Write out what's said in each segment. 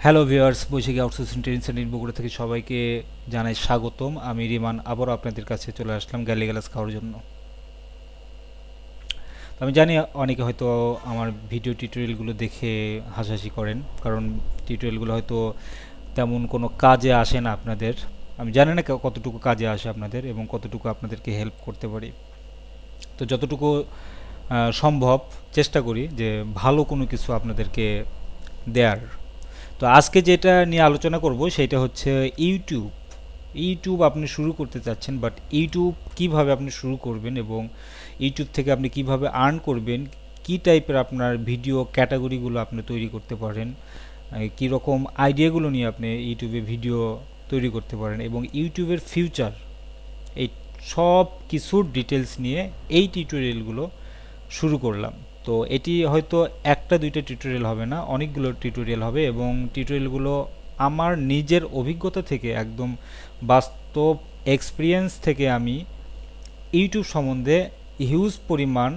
Hello viewers, বৈশাখী outsourcing training centre Bogura থেকে সবাইকে জানাই স্বাগতম। আমি রিমান আবারও আপনাদের কাছে চলে আসলাম গালিগালাজ খাওয়ার জন্য। তো আমি জানি অনেকে হয়তো আমার ভিডিও টিউটোরিয়ালগুলো দেখে হাসাহাসি করেন, কারণ টিউটোরিয়ালগুলো হয়তো তেমন কোনো কাজে আসে না আপনাদের। আমি জানি না কতটুকু কাজে আসে আপনাদের এবং কতটুকু আপনাদেরকে হেল্প করতে পারি। তো যতটুকু সম্ভব চেষ্টা করি যে ভালো কোনো কিছু আপনাদেরকে দেয়ার। তো আজকে যেটা নিয়ে আলোচনা করব সেটা হচ্ছে ইউটিউব। ইউটিউব আপনি শুরু করতে চাচ্ছেন, বাট ইউটিউব কিভাবে আপনি শুরু করবেন এবং ইউটিউব থেকে আপনি কিভাবে আর্ন করবেন, কি টাইপের আপনার ভিডিও ক্যাটাগরিগুলো আপনি তৈরি করতে পারেন, কী রকম আইডিয়াগুলো নিয়ে আপনি ইউটিউবে ভিডিও তৈরি করতে পারেন এবং ইউটিউবের ফিউচার, এই সব কিছুর ডিটেলস নিয়ে এই টিউটোরিয়ালগুলো শুরু করলাম। তো এটি হয়তো একটা দুইটা টিউটোরিয়াল হবে না, অনেকগুলো টিউটোরিয়াল হবে এবং টিউটোরিয়ালগুলো আমার নিজের অভিজ্ঞতা থেকে, একদম বাস্তব এক্সপিরিয়েন্স থেকে আমি ইউটিউব সম্বন্ধে হিউজ পরিমাণ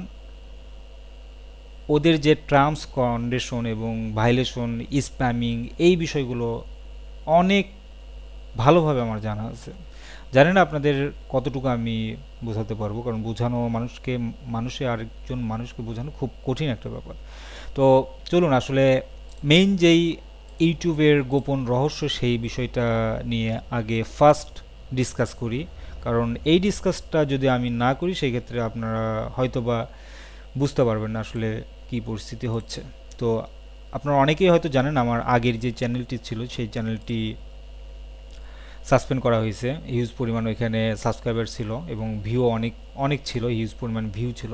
ওদের যে টার্মস কন্ডিশন এবং ভায়োলেশন, স্প্যামিং, এই বিষয়গুলো অনেক ভালোভাবে আমার জানা আছে। জানি না আপনাদের কতটুকু আমি বোঝাতে পারবো, কারণ বোঝানো আরেকজন মানুষকে বোঝানো খুব কঠিন একটা ব্যাপার। তো চলুন আসলে মেইন যেই ইউটিউবের গোপন রহস্য সেই বিষয়টা নিয়ে আগে ফার্স্ট ডিসকাস করি, কারণ এই ডিসকাসটা যদি আমি না করি সেই ক্ষেত্রে আপনারা হয়তোবা বুঝতে পারবেন না আসলে কী পরিস্থিতি হচ্ছে। তো আপনারা অনেকেই হয়তো জানেন আমার আগের যে চ্যানেলটি ছিল সেই চ্যানেলটি সাসপেন্ড করা হয়েছে। হিউজ পরিমাণ ওইখানে সাবস্ক্রাইবার ছিল এবং ভিউ অনেক অনেক ছিল, হিউজ পরিমাণ ভিউ ছিল।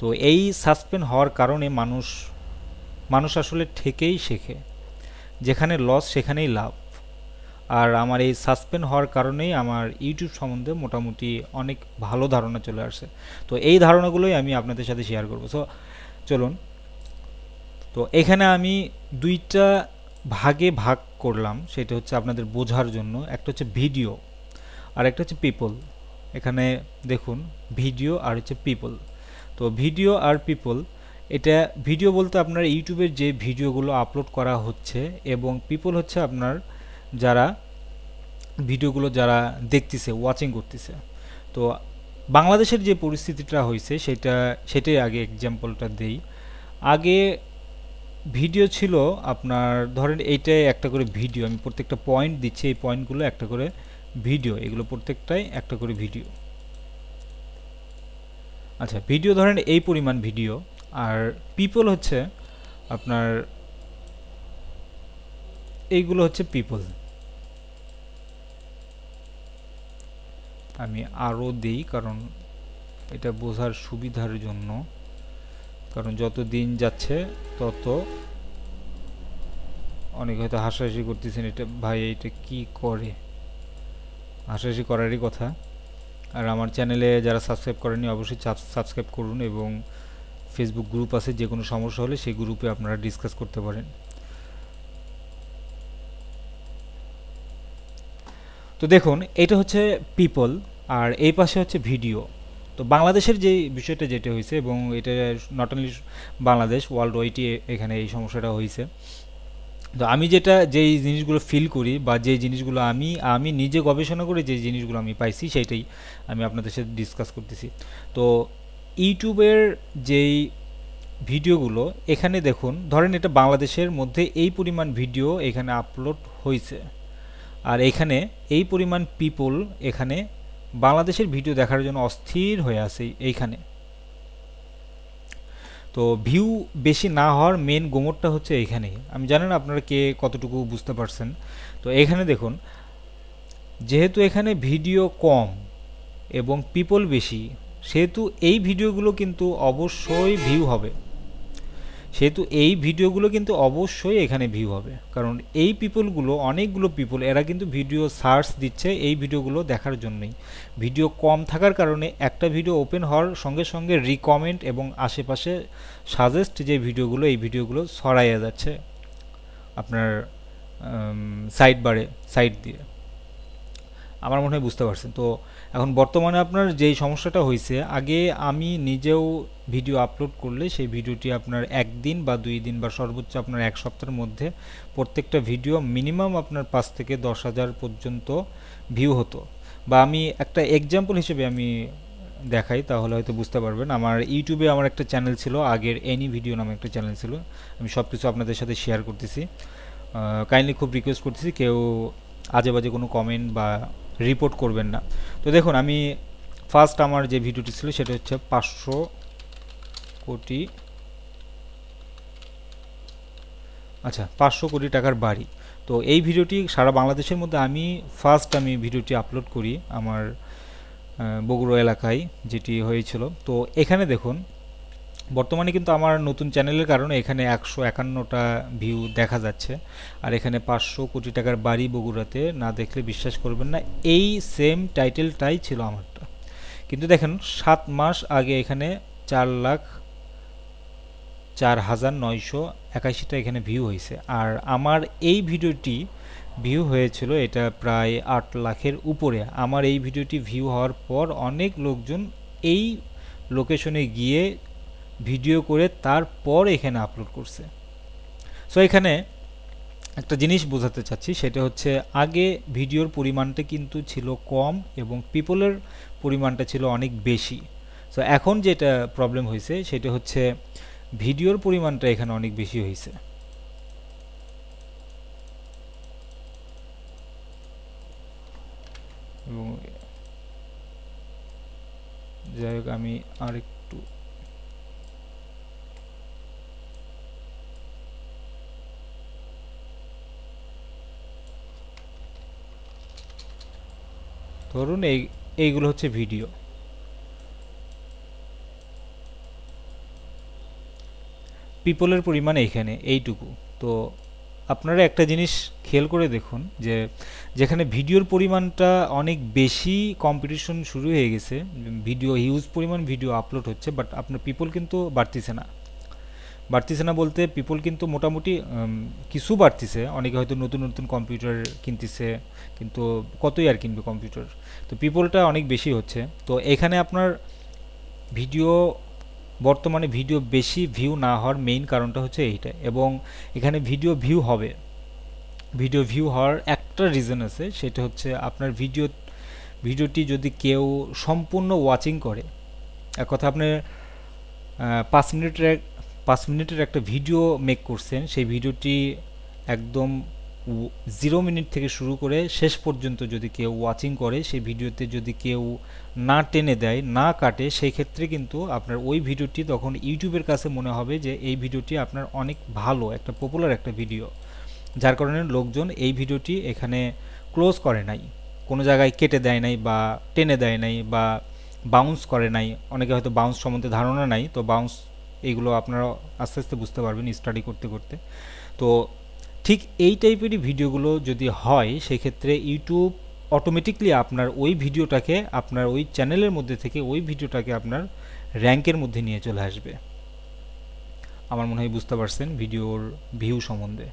তো এই সাসপেন্ড হওয়ার কারণে মানুষ আসলে ঠেকেই শেখে, যেখানে লস সেখানেই লাভ। আর আমার এই সাসপেন্ড হওয়ার কারণেই আমার ইউটিউব সম্বন্ধে মোটামুটি অনেক ভালো ধারণা চলে আসে। তো এই ধারণাগুলোই আমি আপনাদের সাথে শেয়ার করব। সো চলুন, তো এখানে আমি দুইটা ভাগে ভাগ করলাম, সেটা হচ্ছে আপনাদের বোঝার জন্য। একটা হচ্ছে ভিডিও আর একটা হচ্ছে পিপল। এখানে দেখুন, ভিডিও আর হচ্ছে পিপল। তো ভিডিও আর পিপল, এটা ভিডিও বলতে আপনার ইউটিউবের যে ভিডিওগুলো আপলোড করা হচ্ছে, এবং পিপল হচ্ছে আপনার যারা ভিডিওগুলো যারা দেখতেছে, ওয়াচিং করতেছে। তো বাংলাদেশের যে পরিস্থিতিটা হয়েছে সেটাই আগে এক্সাম্পলটা দেই। আগে ভিডিও ছিল আপনার, ধরেন এইটাই একটা করে ভিডিও, আমি প্রত্যেকটা পয়েন্ট দিচ্ছি, এই পয়েন্টগুলো একটা করে ভিডিও, এগুলো প্রত্যেকটাই একটা করে ভিডিও। আচ্ছা, ভিডিও ধরেন এই পরিমাণ ভিডিও। আর পিপল হচ্ছে আপনার, এইগুলো হচ্ছে পিপল। আমি আরও দিই কারণ এটা বোঝার সুবিধার জন্য, কারণ যত দিন যাচ্ছে তত অনেকে হয়তো হাসাহাসি করতেছেন, এটা ভাই এটা কি করে, হাসাহাসি করারই কথা। আর আমার চ্যানেলে যারা সাবস্ক্রাইব করেননি অবশ্যই সাবস্ক্রাইব করুন, এবং ফেসবুক গ্রুপ আছে, যে কোনো সমস্যা হলে সেই গ্রুপে আপনারা ডিসকাস করতে পারেন। তো দেখুন, এটা হচ্ছে পিপল আর এই পাশে হচ্ছে ভিডিও। তো বাংলাদেশের যে বিষয়টা যেটা হয়েছে, এবং এটা নট অনলি বাংলাদেশ, ওয়ার্ল্ড ওয়াইডই এখানে এই সমস্যাটা হয়েছে। তো আমি যেই জিনিসগুলো ফিল করি বা যেই জিনিসগুলো আমি নিজে গবেষণা করে যে জিনিসগুলো আমি পাইছি সেটাই আমি আপনাদের সাথে ডিসকাস করতেছি। তো ইউটিউবের যেই ভিডিওগুলো এখানে দেখুন, ধরেন এটা বাংলাদেশের মধ্যে এই পরিমাণ ভিডিও এখানে আপলোড হয়েছে, আর এখানে এই পরিমাণ পিপল এখানে বাংলাদেশের ভিডিও দেখার জন্য অস্থির হয়ে আছে এইখানে। তো ভিউ বেশি না হওয়ার মেন গোমরটা হচ্ছে এইখানেই। আমি জানি না আপনারা কে কতটুকু বুঝতে পারছেন। তো এখানে দেখুন, যেহেতু এখানে ভিডিও কম এবং পিপল বেশি, সেহেতু এই ভিডিওগুলো কিন্তু অবশ্যই ভিউ হবে। এখানে ভিউ হবে, কারণ এই পিপলগুলো, অনেকগুলো পিপল, এরা কিন্তু ভিডিও সার্চ দিচ্ছে এই ভিডিওগুলো দেখার জন্যই। ভিডিও কম থাকার কারণে একটা ভিডিও ওপেন হওয়ার সঙ্গে সঙ্গে রিকমেন্ড এবং আশেপাশে সাজেস্ট যে ভিডিওগুলো, এই ভিডিওগুলো ছড়াইয়া যাচ্ছে আপনার সাইড দিয়ে। আমার মনে হয় বুঝতে পারছেন। তো এখন বর্তমানে আপনার যেই সমস্যাটা হয়েছে, আগে আমি নিজেও ভিডিও আপলোড করলে সেই ভিডিওটি আপনার 1 দিন বা 2 দিন বা সর্বোচ্চ আপনার 1 সপ্তাহের মধ্যে প্রত্যেকটা ভিডিও মিনিমাম আপনার 5 থেকে 10 হাজার পর্যন্ত ভিউ হতো। বা আমি একটা এক্সাম্পল হিসেবে আমি দেখাই, তাহলে হয়তো বুঝতে পারবেন। আমার ইউটিউবে আমার একটা চ্যানেল ছিল, আগের এনি ভিডিও নামে একটা চ্যানেল ছিল। আমি সব কিছু আপনাদের সাথে শেয়ার করতেছি। কাইন্ডলি খুব রিকোয়েস্ট করতেছি কেউ আজে বাজে কোনো কমেন্ট বা রিপোর্ট করবেন না। তো দেখুন, আমি ফার্স্ট আমার যে ভিডিওটি ছিল সেটা হচ্ছে 500 কোটি, আচ্ছা 500 কোটি টাকার বাড়ি। তো এই ভিডিওটি সারা বাংলাদেশের মধ্যে আমি ভিডিওটি আপলোড করি আমার বগুড়া এলাকায়, যেটি হয়েছিল। তো এখানে দেখুন, বর্তমানে কিন্তু আমার নতুন চ্যানেলের কারণে এখানে 151টা ভিউ দেখা যাচ্ছে। আর এখানে 500 কোটি টাকার বাড়ি বগুড়াতে, না দেখলে বিশ্বাস করবেন না, এই সেম টাইটেলটাই ছিল আমারটা। কিন্তু দেখেন 7 মাস আগে এখানে 4,04,981টা এখানে ভিউ হয়েছে। আর আমার এই ভিডিওটি ভিউ হয়েছিল এটা প্রায় 8 লাখের উপরে। আমার এই ভিডিওটি ভিউ হওয়ার পর অনেক লোকজন এই লোকেশনে গিয়ে ভিডিও করে তারপর এখানে আপলোড করছে। সো এখানে একটা জিনিস বোঝাতে চাচ্ছি, সেটা হচ্ছে আগে ভিডিওর পরিমাণটা কিন্তু ছিল কম এবং পিপলের পরিমাণটা ছিল অনেক বেশি। সো এখন যেটা প্রবলেম হয়েছে সেটা হচ্ছে ভিডিওর পরিমাণটা এখানে অনেক বেশি হয়েছে। এবং যাই হোক, আমি আরেকটু ধরুন এইগুলো হচ্ছে ভিডিও, পিপলের পরিমাণ এইখানে এইটুকু। তো আপনারা একটা জিনিস খেয়াল করে দেখুন যে যেখানে ভিডিওর পরিমাণটা অনেক বেশি, কম্পিটিশন শুরু হয়ে গেছে, ভিডিও হিউজ পরিমাণ ভিডিও আপলোড হচ্ছে, বাট আপনার পিপল কিন্তু বাড়তিছে না বলতে পিপল কিন্তু মোটামুটি কিছু বাড়তিছে। অনেকে হয়তো নতুন নতুন কম্পিউটার কিনতেছে, কিন্তু কতই আর কিনবে কম্পিউটার। তো পিপলটা অনেক বেশি হচ্ছে। তো এখানে আপনার ভিডিও বর্তমানে ভিডিও বেশি ভিউ না হওয়ার মেইন কারণটা হচ্ছে এইটা। এবং এখানে ভিডিও ভিউ হওয়ার একটা রিজন আছে, সেটা হচ্ছে আপনার ভিডিওটি যদি কেউ সম্পূর্ণ ওয়াচিং করে, এক কথা আপনি 5 মিনিটের একটা ভিডিও মেক করছেন, সেই ভিডিওটি একদম 0 মিনিট থেকে শুরু করে শেষ পর্যন্ত যদি কেউ ওয়াচিং করে, সেই ভিডিওতে যদি কেউ না টেনে দেয়, না কাটে, সেই ক্ষেত্রে কিন্তু আপনার ওই ভিডিওটি তখন ইউটিউবের কাছে মনে হবে যে এই ভিডিওটি আপনার অনেক ভালো, একটা পপুলার একটা ভিডিও, যার কারণে লোকজন এই ভিডিওটি এখানে ক্লোজ করে নাই, কোনো জায়গায় কেটে দেয় নাই বা টেনে দেয় নাই বা বাউন্স করে নাই। অনেকে হয়তো বাউন্স সম্বন্ধে ধারণা নাই, তো বাউন্স এইগুলো আপনারা আস্তে আস্তে বুঝতে পারবেন স্টাডি করতে করতে। তো ঠিক এই টাইপেরই ভিডিওগুলো যদি হয়, সেক্ষেত্রে ইউটিউব অটোমেটিকলি আপনার ওই ভিডিওটাকে, আপনার ওই চ্যানেলের মধ্যে থেকে ওই ভিডিওটাকে আপনার র্যাঙ্কের মধ্যে নিয়ে চলে আসবে। আমার মনে হয় বুঝতে পারছেন ভিডিওর ভিউ সম্বন্ধে।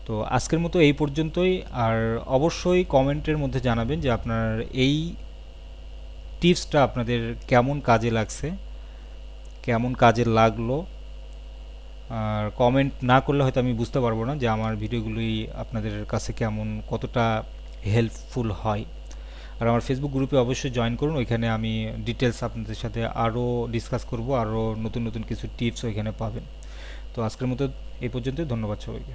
তো আজকের মতো এই পর্যন্তই। আর অবশ্যই কমেন্টের মধ্যে জানাবেন যে আপনার এই টিপসটা আপনাদের কেমন কাজে লাগছে, কেমন কাজে লাগলো। আর কমেন্ট না করলে হয়তো আমি বুঝতে পারবো না যে আমার ভিডিওগুলি আপনাদের কাছে কতটা হেল্পফুল হয়। আর আমার ফেসবুক গ্রুপে অবশ্যই জয়েন করুন, ওইখানে আমি ডিটেলস আপনাদের সাথে আরও ডিসকাস করব, আরও নতুন নতুন কিছু টিপস ওইখানে পাবেন। তো আজকের মতো এই পর্যন্ত, ধন্যবাদ সবাইকে।